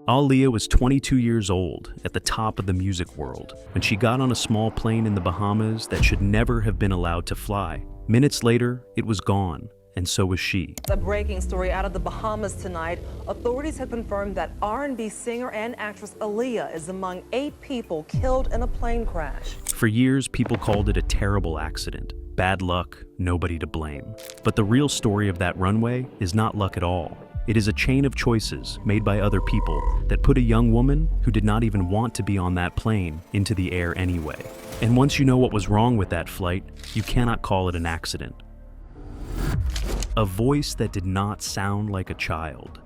Aaliyah was 22 years old, at the top of the music world, when she got on a small plane in the Bahamas that should never have been allowed to fly. Minutes later, it was gone, and so was she. A breaking story out of the Bahamas tonight. Authorities have confirmed that R&B singer and actress Aaliyah is among 8 people killed in a plane crash. For years, people called it a terrible accident. Bad luck, nobody to blame. But the real story of that runway is not luck at all. It is a chain of choices made by other people that put a young woman who did not even want to be on that plane into the air anyway. And once you know what was wrong with that flight, you cannot call it an accident. A voice that did not sound like a child.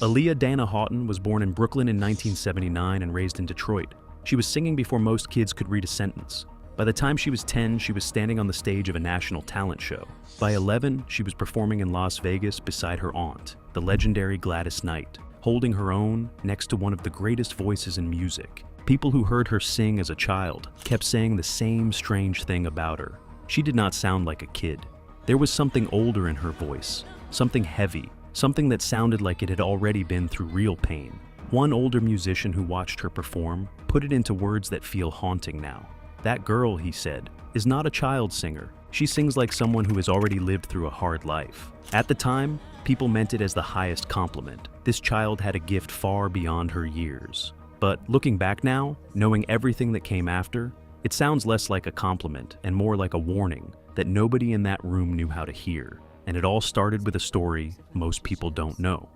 Aaliyah Dana Houghton was born in Brooklyn in 1979 and raised in Detroit. She was singing before most kids could read a sentence. By the time she was 10, she was standing on the stage of a national talent show. By 11, she was performing in Las Vegas beside her aunt, the legendary Gladys Knight, holding her own next to one of the greatest voices in music. People who heard her sing as a child kept saying the same strange thing about her. She did not sound like a kid. There was something older in her voice, something heavy, something that sounded like it had already been through real pain. One older musician who watched her perform put it into words that feel haunting now. "That girl," he said, "is not a child singer. She sings like someone who has already lived through a hard life." At the time, people meant it as the highest compliment. This child had a gift far beyond her years. But looking back now, knowing everything that came after, it sounds less like a compliment and more like a warning that nobody in that room knew how to hear. And it all started with a story most people don't know.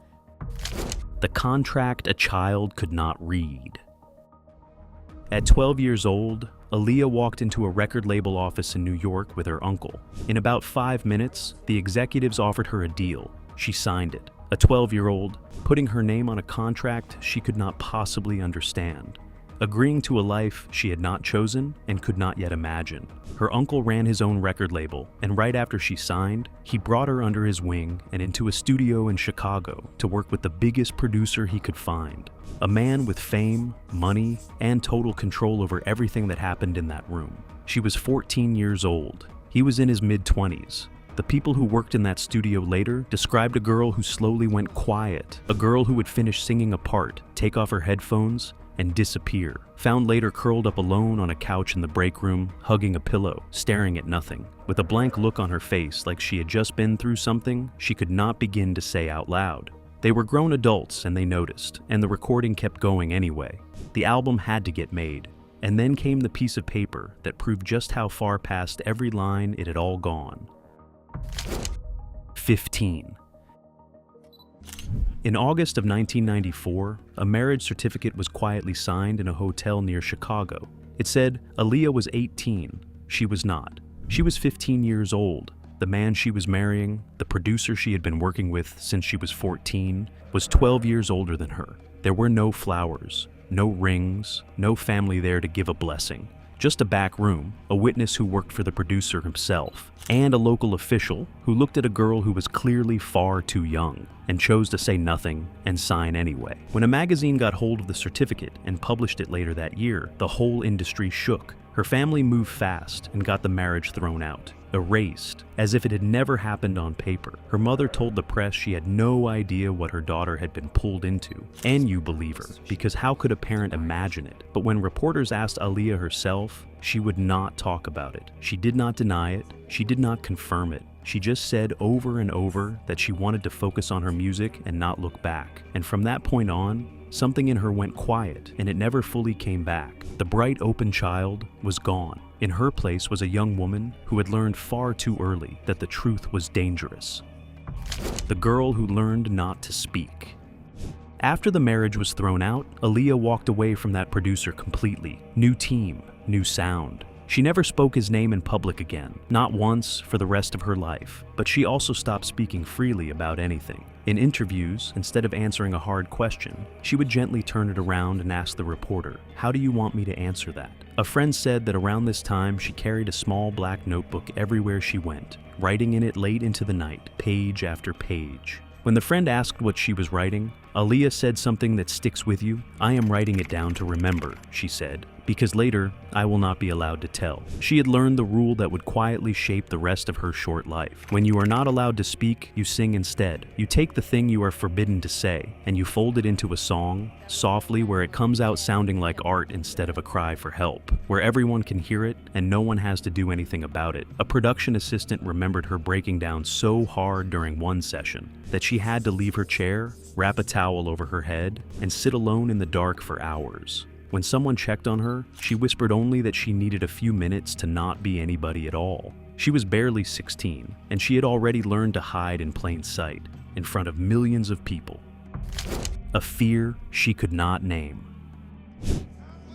The contract a child could not read. At 12 years old, Aaliyah walked into a record label office in New York with her uncle. In about 5 minutes, the executives offered her a deal. She signed it. A 12-year-old, putting her name on a contract she could not possibly understand. Agreeing to a life she had not chosen and could not yet imagine. Her uncle ran his own record label, and right after she signed, he brought her under his wing and into a studio in Chicago to work with the biggest producer he could find. A man with fame, money, and total control over everything that happened in that room. She was 14 years old. He was in his mid-20s. The people who worked in that studio later described a girl who slowly went quiet, a girl who would finish singing a part, take off her headphones, and disappear. Found later curled up alone on a couch in the break room, hugging a pillow, staring at nothing, with a blank look on her face like she had just been through something she could not begin to say out loud. They were grown adults and they noticed, and the recording kept going anyway. The album had to get made. And then came the piece of paper that proved just how far past every line it had all gone. 15. In August of 1994, a marriage certificate was quietly signed in a hotel near Chicago. It said Aaliyah was 18. She was not. She was 15 years old. The man she was marrying, the producer she had been working with since she was 14, was 12 years older than her. There were no flowers, no rings, no family there to give a blessing. Just a back room, a witness who worked for the producer himself, and a local official who looked at a girl who was clearly far too young and chose to say nothing and sign anyway. When a magazine got hold of the certificate and published it later that year, the whole industry shook. Her family moved fast and got the marriage thrown out, erased, as if it had never happened on paper. Her mother told the press she had no idea what her daughter had been pulled into, and you believe her, because how could a parent imagine it? But when reporters asked Aaliyah herself, she would not talk about it. She did not deny it, she did not confirm it. She just said over and over that she wanted to focus on her music and not look back. And from that point on, something in her went quiet, and it never fully came back. The bright, open child was gone. In her place was a young woman who had learned far too early that the truth was dangerous. The girl who learned not to speak. After the marriage was thrown out, Aaliyah walked away from that producer completely. New team, new sound. She never spoke his name in public again, not once for the rest of her life, but she also stopped speaking freely about anything. In interviews, instead of answering a hard question, she would gently turn it around and ask the reporter, "How do you want me to answer that?" A friend said that around this time she carried a small black notebook everywhere she went, writing in it late into the night, page after page. When the friend asked what she was writing, Aaliyah said something that sticks with you. "I am writing it down to remember," she said. because later, I will not be allowed to tell. She had learned the rule that would quietly shape the rest of her short life. When you are not allowed to speak, you sing instead. You take the thing you are forbidden to say, and you fold it into a song, softly, where it comes out sounding like art instead of a cry for help, where everyone can hear it and no one has to do anything about it. A production assistant remembered her breaking down so hard during one session that she had to leave her chair, wrap a towel over her head, and sit alone in the dark for hours. When someone checked on her, she whispered only that she needed a few minutes to not be anybody at all. She was barely 16, and she had already learned to hide in plain sight, in front of millions of people. A fear she could not name.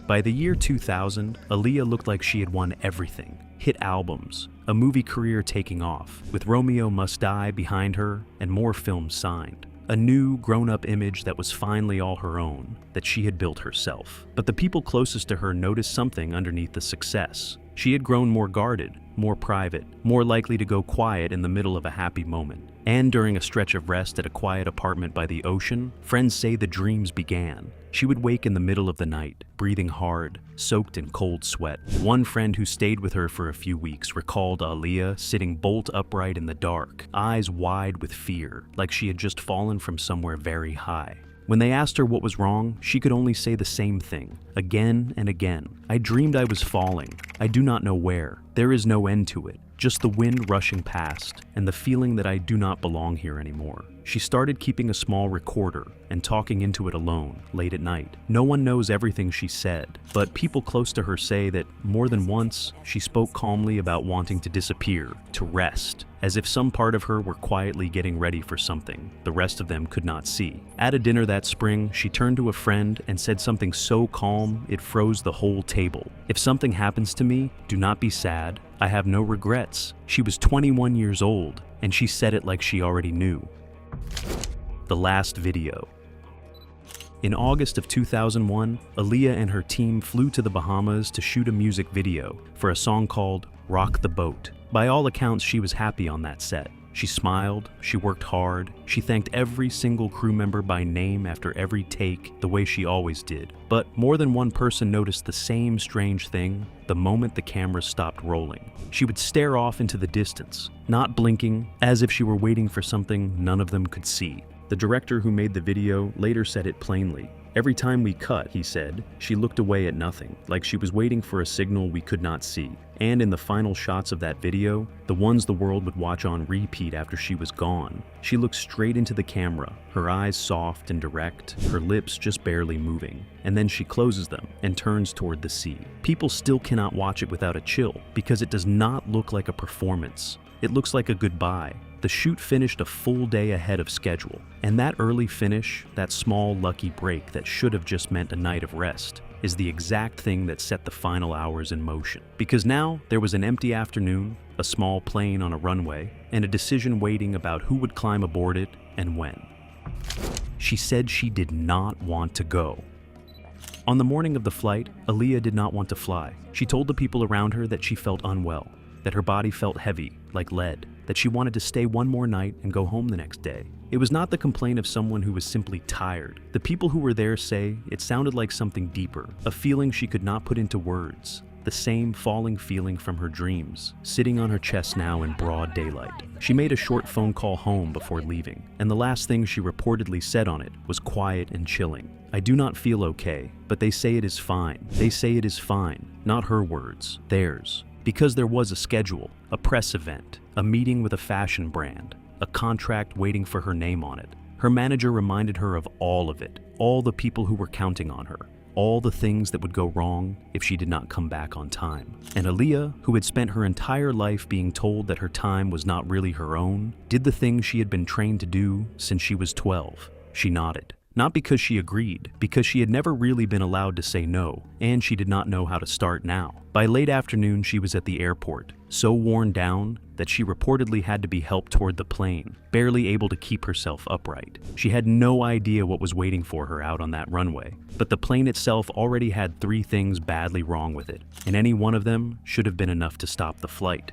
By the year 2000, Aaliyah looked like she had won everything. Hit albums, a movie career taking off, with Romeo Must Die behind her and more films signed. A new, grown-up image that was finally all her own, that she had built herself. But the people closest to her noticed something underneath the success. She had grown more guarded, more private, more likely to go quiet in the middle of a happy moment. And during a stretch of rest at a quiet apartment by the ocean, friends say the dreams began. She would wake in the middle of the night, breathing hard, soaked in cold sweat. One friend who stayed with her for a few weeks recalled Aaliyah sitting bolt upright in the dark, eyes wide with fear, like she had just fallen from somewhere very high. When they asked her what was wrong, she could only say the same thing, again and again. I dreamed I was falling. I do not know where. There is no end to it. Just the wind rushing past, and the feeling that I do not belong here anymore. She started keeping a small recorder and talking into it alone, late at night. No one knows everything she said, but people close to her say that more than once, she spoke calmly about wanting to disappear, to rest, as if some part of her were quietly getting ready for something the rest of them could not see. At a dinner that spring, she turned to a friend and said something so calm it froze the whole table. If something happens to me, do not be sad. I have no regrets. She was 21 years old, and she said it like she already knew. The last video. In August of 2001, Aaliyah and her team flew to the Bahamas to shoot a music video for a song called Rock the Boat. By all accounts, she was happy on that set. She smiled, she worked hard, she thanked every single crew member by name after every take, the way she always did. But more than one person noticed the same strange thing the moment the camera stopped rolling. She would stare off into the distance, not blinking, as if she were waiting for something none of them could see. The director who made the video later said it plainly. Every time we cut, he said, she looked away at nothing, like she was waiting for a signal we could not see. And in the final shots of that video, the ones the world would watch on repeat after she was gone, she looked straight into the camera, her eyes soft and direct, her lips just barely moving. And then she closes them and turns toward the sea. People still cannot watch it without a chill, because it does not look like a performance. It looks like a goodbye. The shoot finished a full day ahead of schedule, and that early finish, that small lucky break that should have just meant a night of rest, is the exact thing that set the final hours in motion. Because now there was an empty afternoon, a small plane on a runway, and a decision waiting about who would climb aboard it and when. She said she did not want to go. On the morning of the flight, Aaliyah did not want to fly. She told the people around her that she felt unwell, that her body felt heavy, like lead, that she wanted to stay one more night and go home the next day. It was not the complaint of someone who was simply tired. The people who were there say it sounded like something deeper, a feeling she could not put into words. The same falling feeling from her dreams, sitting on her chest now in broad daylight. She made a short phone call home before leaving, and the last thing she reportedly said on it was quiet and chilling. I do not feel okay, but they say it is fine. They say it is fine. Not her words, theirs. Because there was a schedule, a press event, a meeting with a fashion brand, a contract waiting for her name on it. Her manager reminded her of all of it, all the people who were counting on her, all the things that would go wrong if she did not come back on time. And Aaliyah, who had spent her entire life being told that her time was not really her own, did the things she had been trained to do since she was 12. She nodded. Not because she agreed, because she had never really been allowed to say no, and she did not know how to start now. By late afternoon, she was at the airport, so worn down that she reportedly had to be helped toward the plane, barely able to keep herself upright. She had no idea what was waiting for her out on that runway, but the plane itself already had 3 things badly wrong with it, and any one of them should have been enough to stop the flight.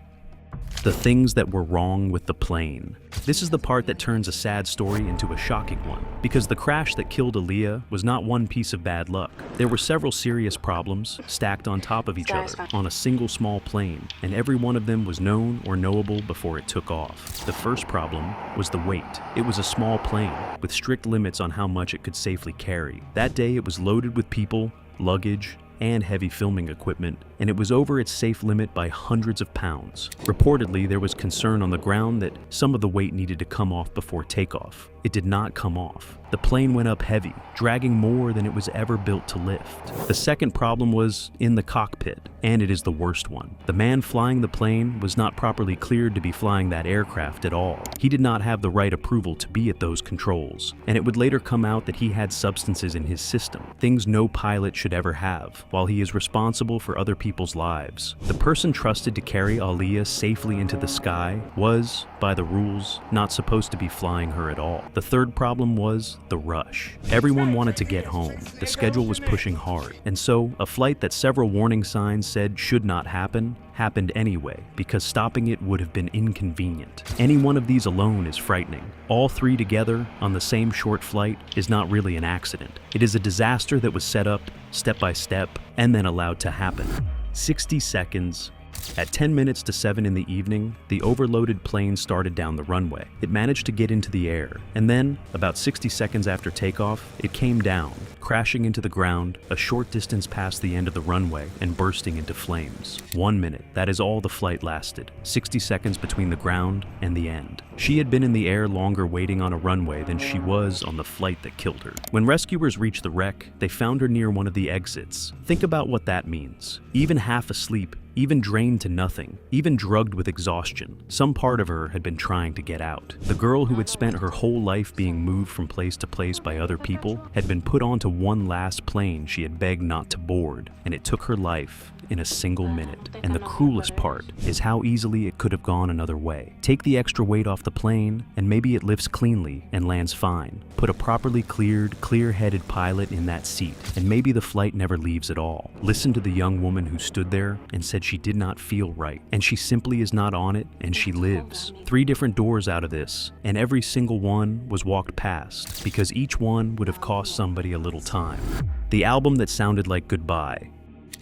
The things that were wrong with the plane. This is the part that turns a sad story into a shocking one, because the crash that killed Aaliyah was not one piece of bad luck. There were several serious problems stacked on top of each other on a single small plane, and every one of them was known or knowable before it took off. The first problem was the weight. It was a small plane with strict limits on how much it could safely carry. That day it was loaded with people, luggage, and heavy filming equipment, and it was over its safe limit by hundreds of pounds. Reportedly, there was concern on the ground that some of the weight needed to come off before takeoff. It did not come off. The plane went up heavy, dragging more than it was ever built to lift. The second problem was in the cockpit, and it is the worst one. The man flying the plane was not properly cleared to be flying that aircraft at all. He did not have the right approval to be at those controls, and it would later come out that he had substances in his system, things no pilot should ever have, while he is responsible for other people's lives. The person trusted to carry Aaliyah safely into the sky was, by the rules, not supposed to be flying her at all. The third problem was the rush. Everyone wanted to get home. The schedule was pushing hard, and so a flight that several warning signs said should not happen happened anyway, because stopping it would have been inconvenient. Any one of these alone is frightening. All three together on the same short flight is not really an accident. It is a disaster that was set up step by step and then allowed to happen. 60 seconds. At 10 minutes to 7 in the evening, the overloaded plane started down the runway. It managed to get into the air, and then, about 60 seconds after takeoff, it came down, crashing into the ground a short distance past the end of the runway and bursting into flames. 1 minute, that is all the flight lasted. 60 seconds between the ground and the end. She had been in the air longer waiting on a runway than she was on the flight that killed her. When rescuers reached the wreck, they found her near one of the exits. Think about what that means. Even half asleep, even drained to nothing, even drugged with exhaustion, some part of her had been trying to get out. The girl who had spent her whole life being moved from place to place by other people had been put onto one last plane she had begged not to board, and it took her life in a single minute. And the cruelest part is how easily it could have gone another way. Take the extra weight off the plane, and maybe it lifts cleanly and lands fine. Put a properly cleared, clear-headed pilot in that seat, and maybe the flight never leaves at all. Listen to the young woman who stood there and said she did not feel right, and she simply is not on it, and she lives. 3 different doors out of this, and every single one was walked past, because each one would have cost somebody a little time. The album that sounded like goodbye.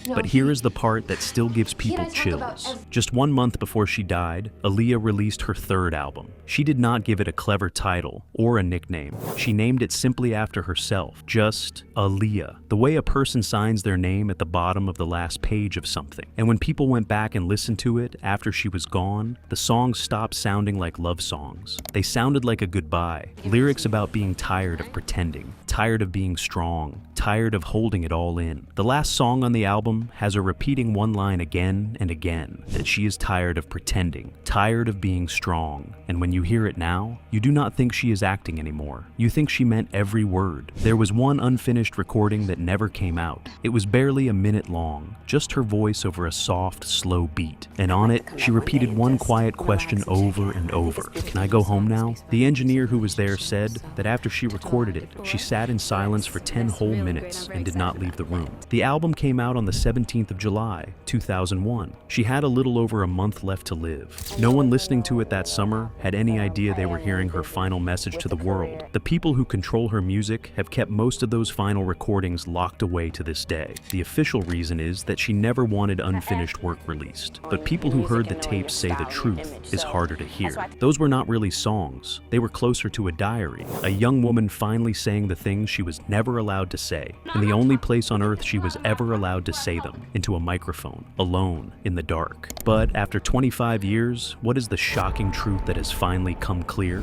But here is the part that still gives people chills. Just 1 month before she died, Aaliyah released her 3rd album. She did not give it a clever title or a nickname. She named it simply after herself, just Aaliyah, the way a person signs their name at the bottom of the last page of something. And when people went back and listened to it after she was gone, the songs stopped sounding like love songs. They sounded like a goodbye, lyrics about being tired of pretending, tired of being strong, tired of holding it all in. The last song on the album has her repeating one line again and again, that she is tired of pretending, tired of being strong. And when you hear it now, you do not think she is acting anymore. You think she meant every word. There was one unfinished recording that never came out. It was barely a minute long, just her voice over a soft, slow beat. And on it, she repeated one quiet question over and over. Can I go home now? The engineer who was there said that after she recorded it, she sat in silence for 10 whole minutes and did not leave the room. The album came out on the 17th of July, 2001. She had a little over a month left to live. No one listening to it that summer had any idea they were hearing her final message to the world. The people who control her music have kept most of those final recordings locked away to this day. The official reason is that she never wanted unfinished work released. But people who heard the tapes say the truth is harder to hear. Those were not really songs. They were closer to a diary. A young woman finally saying the things she was never allowed to say, in the only place on earth she was ever allowed to say them, into a microphone, alone, in the dark. But after 25 years, what is the shocking truth that has finally come clear?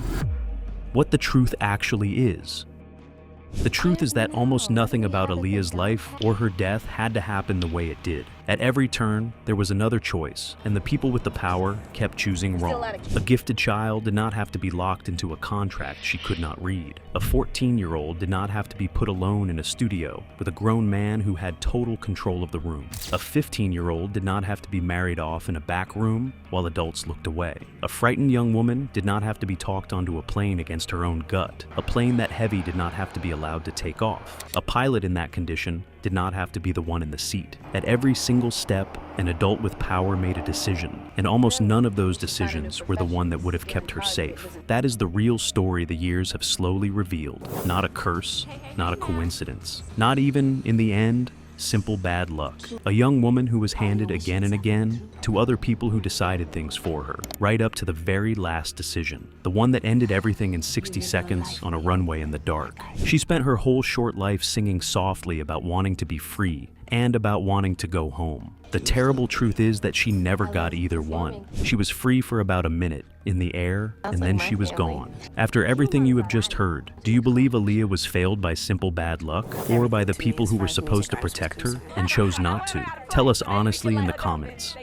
What the truth actually is. The truth is that almost nothing about Aaliyah's life or her death had to happen the way it did. At every turn, there was another choice, and the people with the power kept choosing wrong. A gifted child did not have to be locked into a contract she could not read. A 14-year-old did not have to be put alone in a studio with a grown man who had total control of the room. A 15-year-old did not have to be married off in a back room while adults looked away. A frightened young woman did not have to be talked onto a plane against her own gut. A plane that heavy did not have to be allowed allowed to take off. A pilot in that condition did not have to be the one in the seat. At every single step, an adult with power made a decision, and almost none of those decisions were the one that would have kept her safe. That is the real story the years have slowly revealed. Not a curse, not a coincidence, not even, in the end, simple bad luck. A young woman who was handed again and again to other people who decided things for her, right up to the very last decision, the one that ended everything in 60 seconds on a runway in the dark. She spent her whole short life singing softly about wanting to be free and about wanting to go home. The terrible truth is that she never got either one. She was free for about a minute, in the air, and then she was gone. After everything you have just heard, do you believe Aaliyah was failed by simple bad luck, or by the people who were supposed to protect her and chose not to? Tell us honestly in the comments.